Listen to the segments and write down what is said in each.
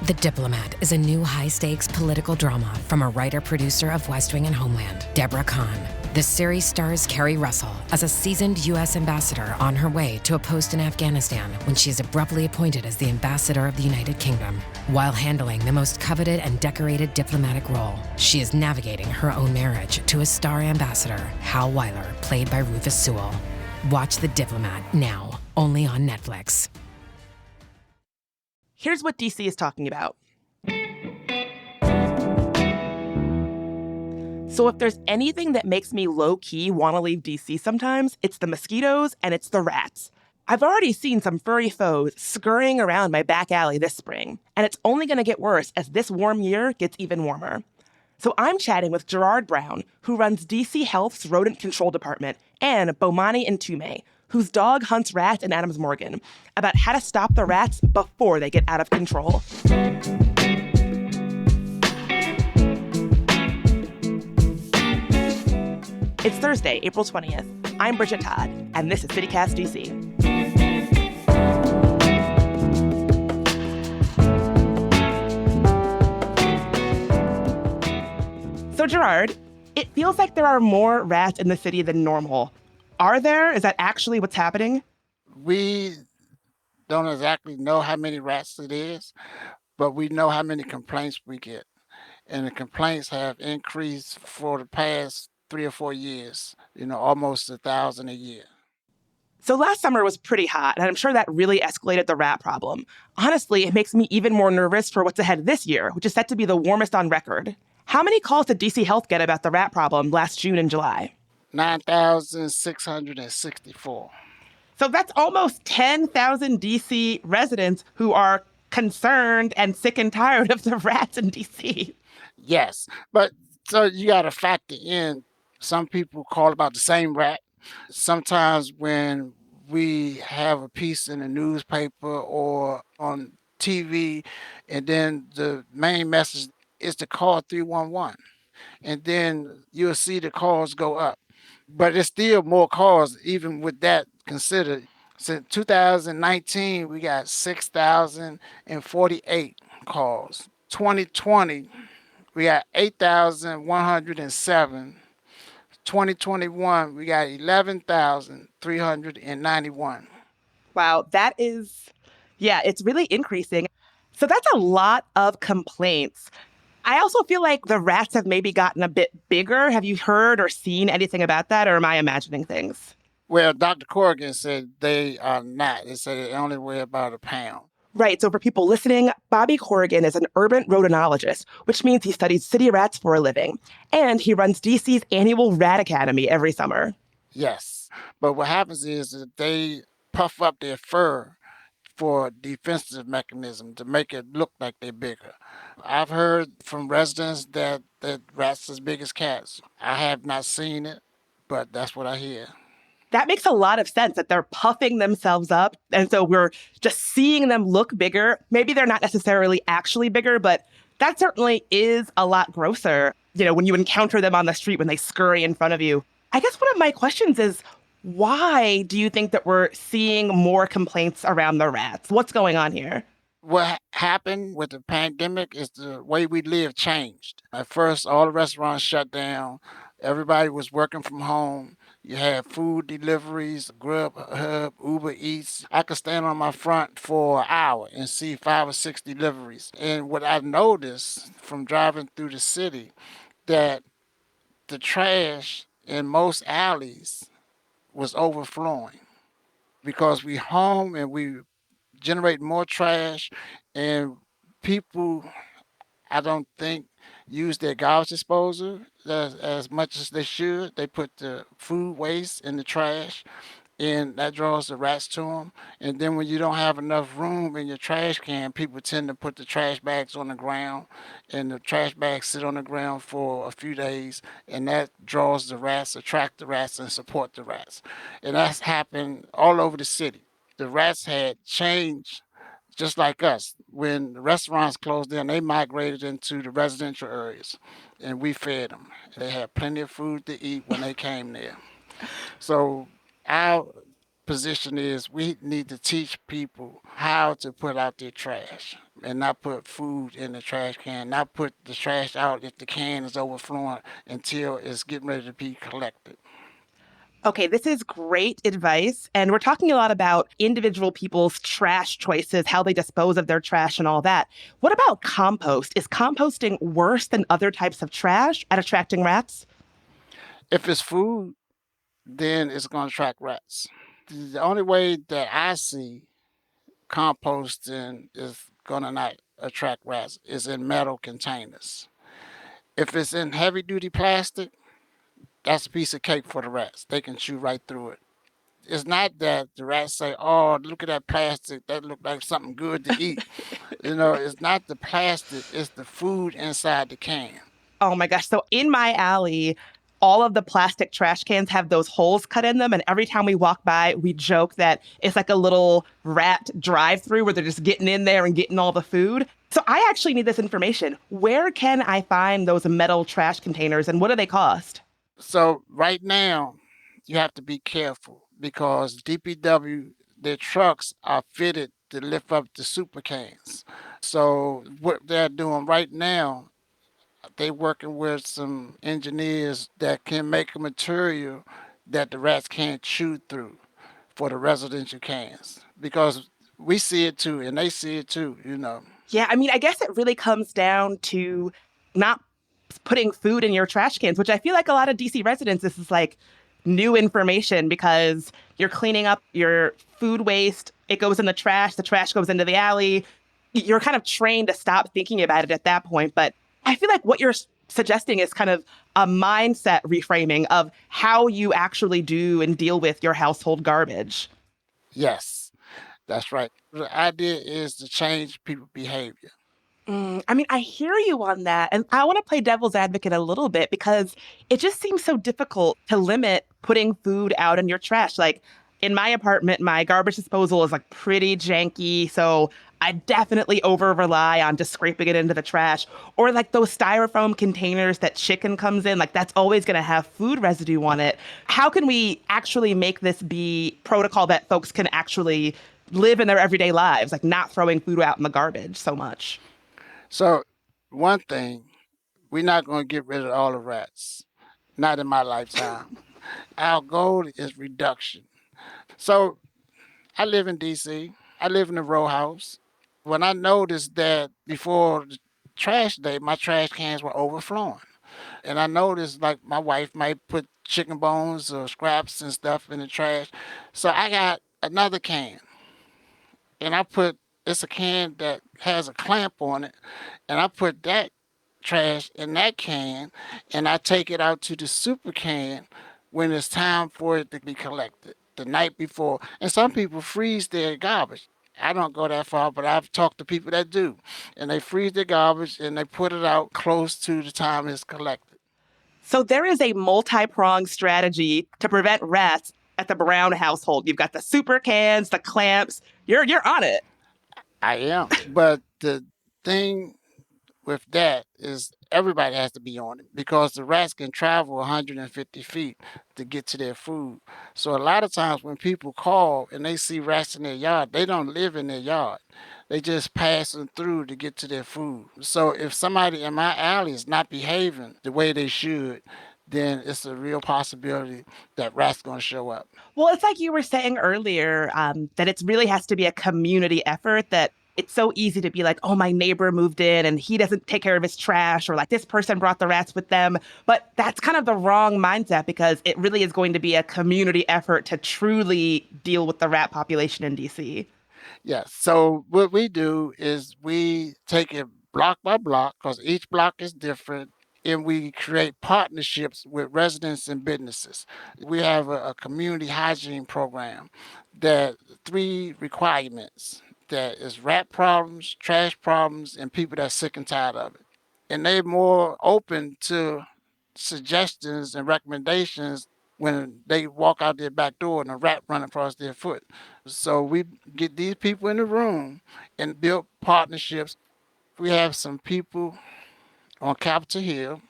The Diplomat is a new high-stakes political drama from a writer-producer of West Wing and Homeland, Deborah Kahn. The series stars Kerry Russell as a seasoned U.S. ambassador on her way to a post in Afghanistan when she is abruptly appointed as the ambassador of the United Kingdom. While handling the most coveted and decorated diplomatic role, she is navigating her own marriage to a star ambassador, Hal Weiler, played by Rufus Sewell. Watch The Diplomat now, only on Netflix. Here's what DC is talking about. So if there's anything that makes me low-key want to leave DC sometimes, it's the mosquitoes and it's the rats. I've already seen some furry foes scurrying around my back alley this spring, and it's only going to get worse as this warm year gets even warmer. So I'm chatting with Gerard Brown, who runs DC Health's rodent control department, and Bomani Ntume, whose dog hunts rats in Adams Morgan, about how to stop the rats before they get out of control. It's Thursday, April 20th. I'm Bridget Todd, and this is CityCast DC. So, Gerard, it feels like there are more rats in the city than normal. Are there? Is that actually what's happening? We don't exactly know how many rats it is, but we know how many complaints we get. And the complaints have increased for the past 3 or 4 years, almost 1,000 a year. So last summer was pretty hot, and I'm sure that really escalated the rat problem. Honestly, it makes me even more nervous for what's ahead this year, which is set to be the warmest on record. How many calls did DC Health get about the rat problem last June and July? 9,664. So that's almost 10,000 DC residents who are concerned and sick and tired of the rats in DC. Yes, but so you got to factor in, some people call about the same rat. Sometimes when we have a piece in the newspaper or on TV, and then the main message is to call 311, and then you'll see the calls go up. But it's still more calls, even with that considered. Since 2019, we got 6,048 calls. 2020, we got 8,107. 2021, we got 11,391. Wow, it's really increasing. So that's a lot of complaints. I also feel like the rats have maybe gotten a bit bigger. Have you heard or seen anything about that, or am I imagining things? Well, Dr. Corrigan said they are not. They said they only weigh about a pound. Right. So for people listening, Bobby Corrigan is an urban rodentologist, which means he studies city rats for a living. And he runs DC's annual Rat Academy every summer. Yes. But what happens is that they puff up their fur for a defensive mechanism to make it look like they're bigger. I've heard from residents that rats as big as cats. I have not seen it, but that's what I hear. That makes a lot of sense that they're puffing themselves up. And so we're just seeing them look bigger. Maybe they're not necessarily actually bigger, but that certainly is a lot grosser, when you encounter them on the street, when they scurry in front of you. I guess one of my questions is, why do you think that we're seeing more complaints around the rats? What's going on here? What happened with the pandemic is the way we live changed. At first, all the restaurants shut down. Everybody was working from home. You had food deliveries, Grubhub, Uber Eats. I could stand on my front for an hour and see 5 or 6 deliveries. And what I noticed from driving through the city, that the trash in most alleys was overflowing because we home and we generate more trash, and people, I don't think, use their garbage disposal as much as they should. They put the food waste in the trash, and that draws the rats to them. And then when you don't have enough room in your trash can, people tend to put the trash bags on the ground, and the trash bags sit on the ground for a few days, and that draws the rats, attract the rats, and support the rats. And that's happened all over the city. The rats had changed just like us. When the restaurants closed down, they migrated into the residential areas, and we fed them. They had plenty of food to eat when they came there. So our position is we need to teach people how to put out their trash and not put food in the trash can, not put the trash out if the can is overflowing until it's getting ready to be collected. Okay, this is great advice. And we're talking a lot about individual people's trash choices, how they dispose of their trash and all that. What about compost? Is composting worse than other types of trash at attracting rats? If it's food, then it's going to attract rats. The only way that I see composting is going to not attract rats is in metal containers. If it's in heavy duty plastic, that's a piece of cake for the rats. They can chew right through it. It's not that the rats say, "Oh, look at that plastic. That look like something good to eat." It's not the plastic. It's the food inside the can. Oh my gosh. So in my alley, all of the plastic trash cans have those holes cut in them. And every time we walk by, we joke that it's like a little rat drive through where they're just getting in there and getting all the food. So I actually need this information. Where can I find those metal trash containers and what do they cost? So right now, you have to be careful because DPW, their trucks are fitted to lift up the super cans. So what they're doing right now, they working with some engineers that can make a material that the rats can't chew through for the residential cans because we see it too and they see it too. Yeah, I mean, I guess it really comes down to not putting food in your trash cans, which I feel like a lot of DC residents, this is like new information because you're cleaning up your food waste. It goes in the trash goes into the alley. You're kind of trained to stop thinking about it at that point. But I feel like what you're suggesting is kind of a mindset reframing of how you actually do and deal with your household garbage. Yes, that's right. The idea is to change people's behavior. I mean, I hear you on that. And I want to play devil's advocate a little bit because it just seems so difficult to limit putting food out in your trash. Like in my apartment, my garbage disposal is like pretty janky. So I definitely over rely on just scraping it into the trash. Or like those styrofoam containers that chicken comes in, like that's always going to have food residue on it. How can we actually make this be protocol that folks can actually live in their everyday lives, like not throwing food out in the garbage so much? So, one thing, we're not going to get rid of all the rats, not in my lifetime. Our goal is reduction. So, I live in DC. I live in a row house. When I noticed that before the trash day, my trash cans were overflowing. And I noticed like my wife might put chicken bones or scraps and stuff in the trash. So I got another can and I put it's a can that has a clamp on it, and I put that trash in that can, and I take it out to the super can when it's time for it to be collected the night before. And some people freeze their garbage. I don't go that far, but I've talked to people that do, and they freeze their garbage and they put it out close to the time it's collected. So there is a multi-pronged strategy to prevent rats at the Brown household. You've got the super cans, the clamps. You're on it. I am, but the thing with that is everybody has to be on it because the rats can travel 150 feet to get to their food. So a lot of times when people call and they see rats in their yard, they don't live in their yard. They just passing through to get to their food. So if somebody in my alley is not behaving the way they should, then it's a real possibility that rats going to show up. Well, it's like you were saying earlier, that it really has to be a community effort, that it's so easy to be like, oh, my neighbor moved in and he doesn't take care of his trash, or like this person brought the rats with them. But that's kind of the wrong mindset because it really is going to be a community effort to truly deal with the rat population in DC. Yes. So what we do is we take it block by block because each block is different. And we create partnerships with residents and businesses. We have a community hygiene program that three requirements that is rat problems, trash problems, and people that's sick and tired of it. And they're more open to suggestions and recommendations when they walk out their back door and a rat run across their foot. So we get these people in the room and build partnerships. We have some people on Capitol Hill.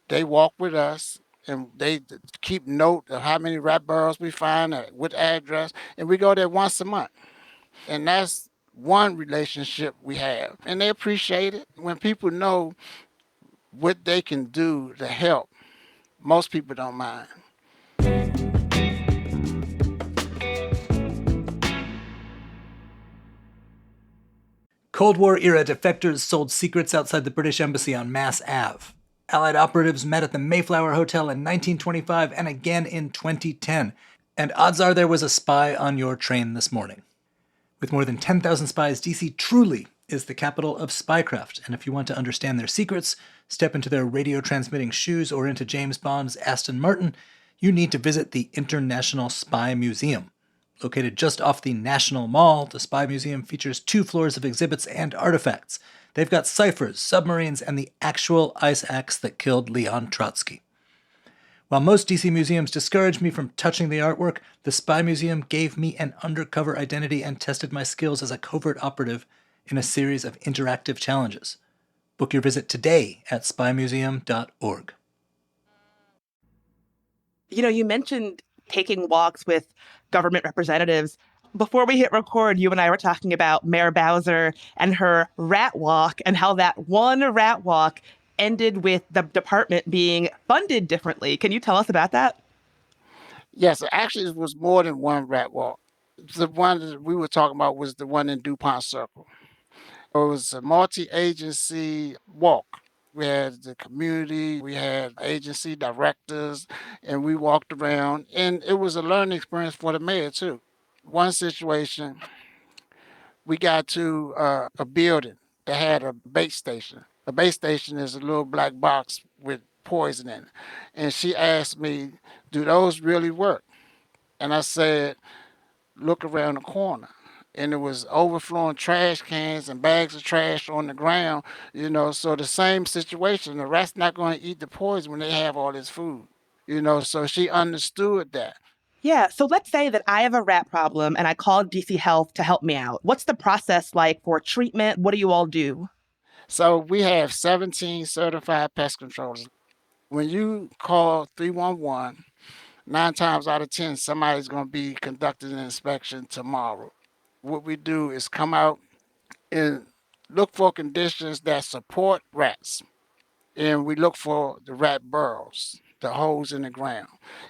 They walk with us And they keep note of how many rat burrows we find, at what address, and we go there once a month. And that's one relationship we have. And they appreciate it. When people know what they can do to help, most people don't mind. Cold War-era defectors sold secrets outside the British Embassy on Mass Ave. Allied operatives met at the Mayflower Hotel in 1925 and again in 2010. And odds are there was a spy on your train this morning. With more than 10,000 spies, DC truly is the capital of spycraft. And if you want to understand their secrets, step into their radio-transmitting shoes, or into James Bond's Aston Martin, you need to visit the International Spy Museum. Located just off the National Mall, the Spy Museum features 2 floors of exhibits and artifacts. They've got ciphers, submarines, and the actual ice axe that killed Leon Trotsky. While most DC museums discouraged me from touching the artwork, the Spy Museum gave me an undercover identity and tested my skills as a covert operative in a series of interactive challenges. Book your visit today at spymuseum.org. You know, you mentioned taking walks with government representatives. Before we hit record, you and I were talking about Mayor Bowser and her rat walk, and how that one rat walk ended with the department being funded differently. Can you tell us about that? Yes, actually, it was more than one rat walk. The one that we were talking about was the one in DuPont Circle. It was a multi-agency walk. We had the community, we had agency directors, and we walked around. And it was a learning experience for the mayor, too. One situation, we got to a building that had a bait station. A bait station is a little black box with poison in it. And she asked me, do those really work? And I said, look around the corner. And it was overflowing trash cans and bags of trash on the ground, so the same situation. The rat's not going to eat the poison when they have all this food, so she understood that. Yeah, so let's say that I have a rat problem and I called DC Health to help me out. What's the process like for treatment? What do you all do? So we have 17 certified pest controllers. When you call 311, 9 times out of 10, somebody's going to be conducting an inspection tomorrow. What we do is come out and look for conditions that support rats. And we look for the rat burrows, the holes in the ground.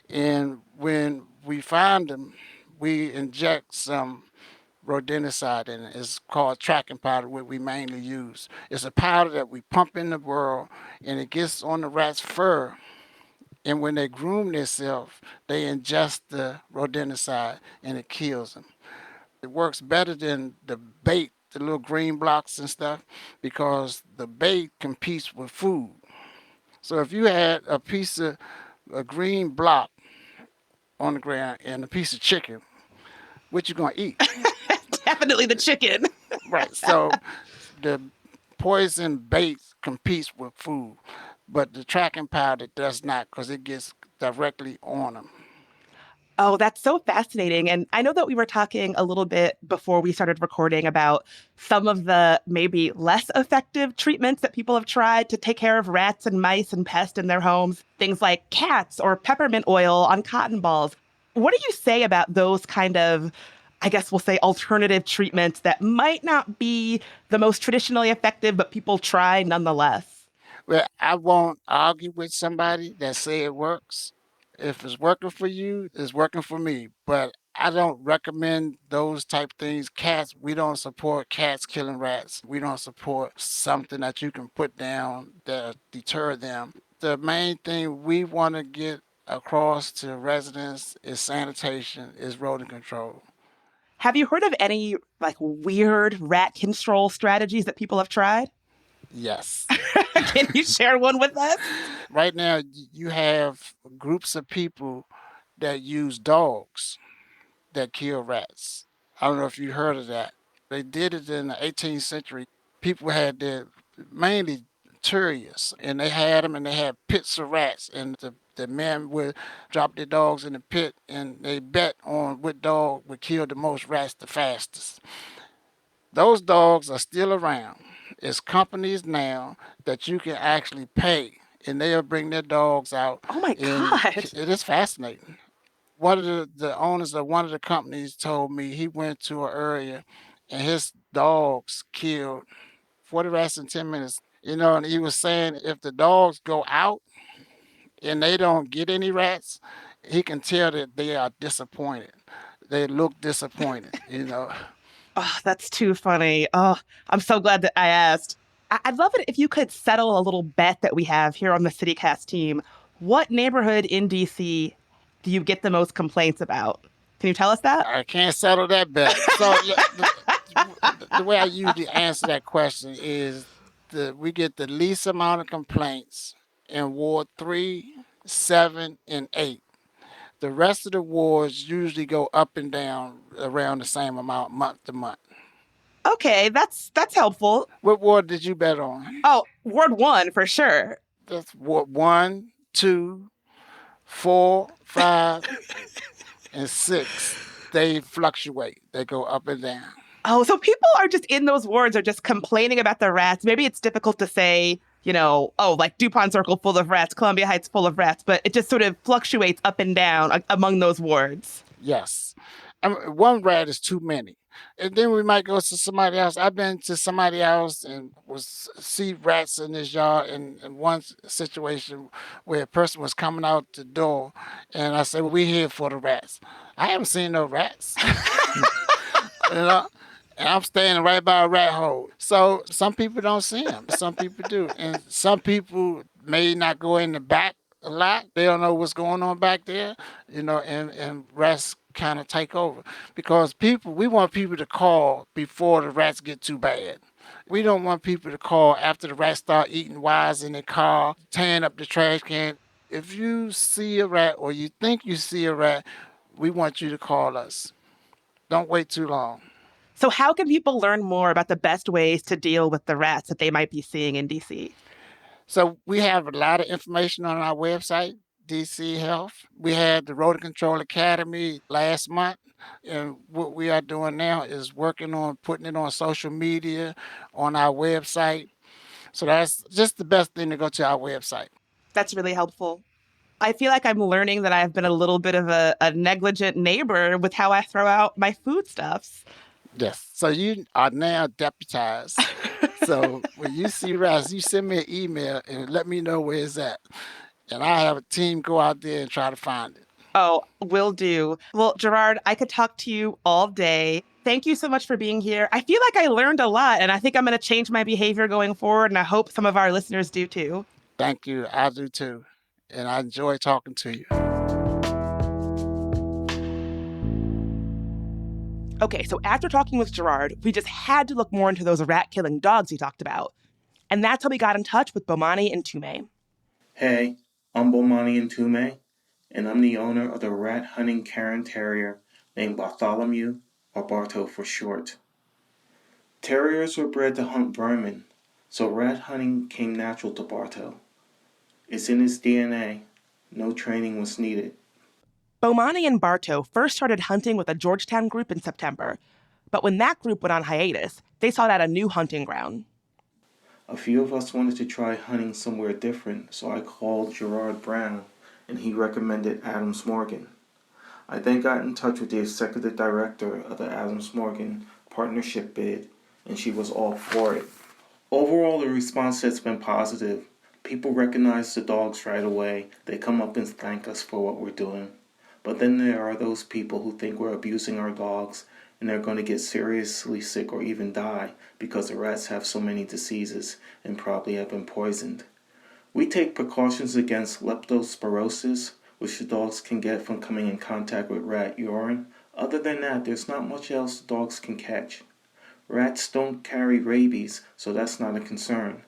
And when we find them, we inject some rodenticide in it. It's called tracking powder, what we mainly use. It's a powder that we pump in the burrow, and it gets on the rat's fur. And when they groom themselves, they ingest the rodenticide, and it kills them. It works better than the bait, the little green blocks and stuff, because the bait competes with food. So if you had a piece of a green block on the ground and a piece of chicken, what you gonna eat? Definitely the chicken. Right. So the poison bait competes with food, but the tracking powder does not, because it gets directly on them. Oh, that's so fascinating. And I know that we were talking a little bit before we started recording about some of the maybe less effective treatments that people have tried to take care of rats and mice and pests in their homes. Things like cats or peppermint oil on cotton balls. What do you say about those kind of, I guess we'll say, alternative treatments that might not be the most traditionally effective, but people try nonetheless? Well, I won't argue with somebody that say it works. If it's working for you, it's working for me. But I don't recommend those type things. Cats, we don't support cats killing rats. We don't support something that you can put down that deter them. The main thing we want to get across to residents is sanitation, is rodent control. Have you heard of any weird rat control strategies that people have tried? Yes. Can you share one with us? Right now, you have groups of people that use dogs that kill rats. I don't know if you heard of that. They did it in the 18th century. People had mainly terriers, and they had them, and they had pits of rats, and the men would drop their dogs in the pit, and they bet on what dog would kill the most rats the fastest. Those dogs are still around. It's companies now that you can actually pay and they'll bring their dogs out. Oh my And God. it is fascinating. One of the owners of one of the companies told me he went to an area and his dogs killed 40 rats in 10 minutes. And he was saying if the dogs go out and they don't get any rats, he can tell that they are disappointed. They look disappointed. Oh, that's too funny. Oh, I'm so glad that I asked. I'd love it if you could settle a little bet that we have here on the CityCast team. What neighborhood in DC do you get the most complaints about? Can you tell us that? I can't settle that bet. So the way I usually answer that question is we get the least amount of complaints in Ward 3, 7, and 8. The rest of the wards usually go up and down around the same amount month to month. Okay, that's helpful. What ward did you bet on? Oh, Ward 1 for sure. That's Ward 1, 2, 4, 5, and 6. They fluctuate. They go up and down. Oh, so people are just in those wards are just complaining about the rats. Maybe it's difficult to say, like DuPont Circle full of rats, Columbia Heights full of rats, but it just sort of fluctuates up and down among those wards. Yes. One rat is too many. And then we might go to somebody else. I've been to somebody else and see rats in his yard in one situation where a person was coming out the door and I said, well, we're here for the rats. I haven't seen no rats. And I'm standing right by a rat hole. So some people don't see them. Some people do. And some people may not go in the back a lot. They don't know what's going on back there, and rats kind of take over. Because we want people to call before the rats get too bad. We don't want people to call after the rats start eating wires in their car, tearing up the trash can. If you see a rat or you think you see a rat, we want you to call us. Don't wait too long. So how can people learn more about the best ways to deal with the rats that they might be seeing in DC? So we have a lot of information on our website, DC Health. We had the Rodent Control Academy last month. And what we are doing now is working on putting it on social media, on our website. So that's just the best thing to go to our website. That's really helpful. I feel like I'm learning that I've been a little bit of a negligent neighbor with how I throw out my foodstuffs. Yes. So you are now deputized. So when you see rats, you send me an email and let me know where it's at. And I have a team go out there and try to find it. Oh, will do. Well, Gerard, I could talk to you all day. Thank you so much for being here. I feel like I learned a lot, and I think I'm going to change my behavior going forward, and I hope some of our listeners do too. Thank you. I do too. And I enjoy talking to you. Okay, so after talking with Gerard, we just had to look more into those rat-killing dogs he talked about. And that's how we got in touch with Bomani Ntume. Hey, I'm Bomani Ntume, and I'm the owner of the rat-hunting Cairn Terrier named Bartholomew, or Barto for short. Terriers were bred to hunt vermin, so rat hunting came natural to Barto. It's in his DNA. No training was needed. Bomani and Barto first started hunting with a Georgetown group in September, but when that group went on hiatus, they sought out a new hunting ground. A few of us wanted to try hunting somewhere different, so I called Gerard Brown, and he recommended Adams Morgan. I then got in touch with the executive director of the Adams Morgan partnership bid, and she was all for it. Overall, the response has been positive. People recognize the dogs right away. They come up and thank us for what we're doing. But then there are those people who think we're abusing our dogs and they're going to get seriously sick or even die because the rats have so many diseases and probably have been poisoned. We take precautions against leptospirosis, which the dogs can get from coming in contact with rat urine. Other than that, there's not much else dogs can catch. Rats don't carry rabies, so that's not a concern.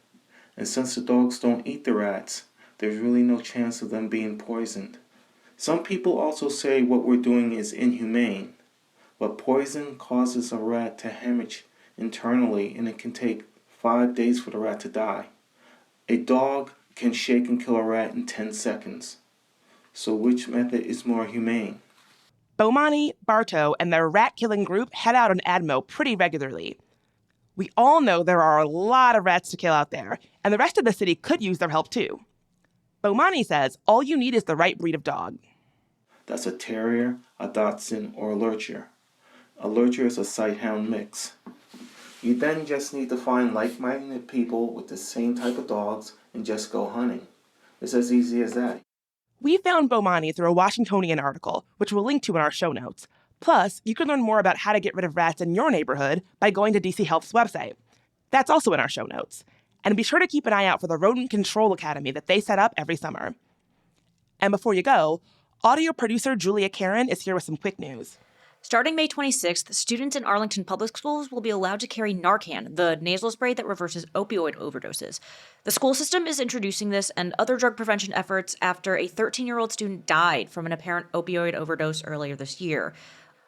And since the dogs don't eat the rats, there's really no chance of them being poisoned. Some people also say what we're doing is inhumane, but poison causes a rat to hemorrhage internally and it can take 5 days for the rat to die. A dog can shake and kill a rat in 10 seconds. So which method is more humane? Bomani, Barto, and their rat-killing group head out on ADMO pretty regularly. We all know there are a lot of rats to kill out there, and the rest of the city could use their help too. Bomani says all you need is the right breed of dog. That's a terrier, a dachshund, or a lurcher. A lurcher is a sighthound mix. You then just need to find like-minded people with the same type of dogs and just go hunting. It's as easy as that. We found Bomani through a Washingtonian article, which we'll link to in our show notes. Plus, you can learn more about how to get rid of rats in your neighborhood by going to DC Health's website. That's also in our show notes. And be sure to keep an eye out for the Rodent Control Academy that they set up every summer. And before you go, audio producer Julia Karen is here with some quick news. Starting May 26th, students in Arlington Public Schools will be allowed to carry Narcan, the nasal spray that reverses opioid overdoses. The school system is introducing this and other drug prevention efforts after a 13-year-old student died from an apparent opioid overdose earlier this year.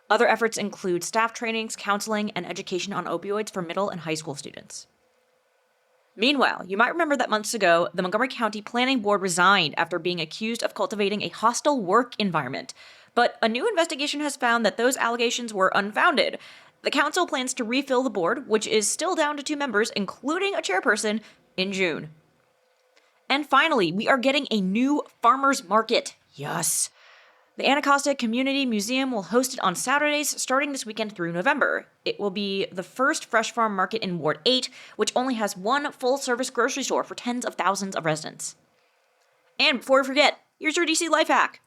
Other efforts include staff trainings, counseling, and education on opioids for middle and high school students. Meanwhile, you might remember that months ago, the Montgomery County Planning Board resigned after being accused of cultivating a hostile work environment. But a new investigation has found that those allegations were unfounded. The council plans to refill the board, which is still down to 2 members, including a chairperson, in June. And finally, we are getting a new farmers market. Yes. The Anacostia Community Museum will host it on Saturdays starting this weekend through November. It will be the first fresh farm market in Ward 8, which only has one full-service grocery store for tens of thousands of residents. And before we forget, here's your DC life hack.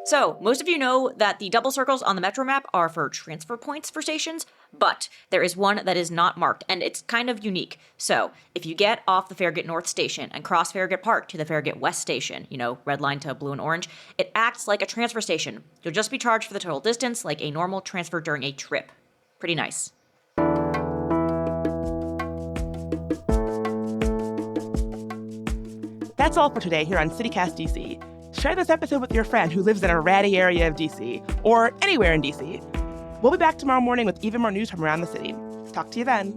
So, most of you know that the double circles on the Metro map are for transfer points for stations, but there is one that is not marked, and it's kind of unique. So, if you get off the Farragut North station and cross Farragut Park to the Farragut West station, red line to blue and orange, it acts like a transfer station. You'll just be charged for the total distance, like a normal transfer during a trip. Pretty nice. That's all for today here on CityCast DC. Share this episode with your friend who lives in a ratty area of DC, or anywhere in DC. We'll be back tomorrow morning with even more news from around the city. Talk to you then.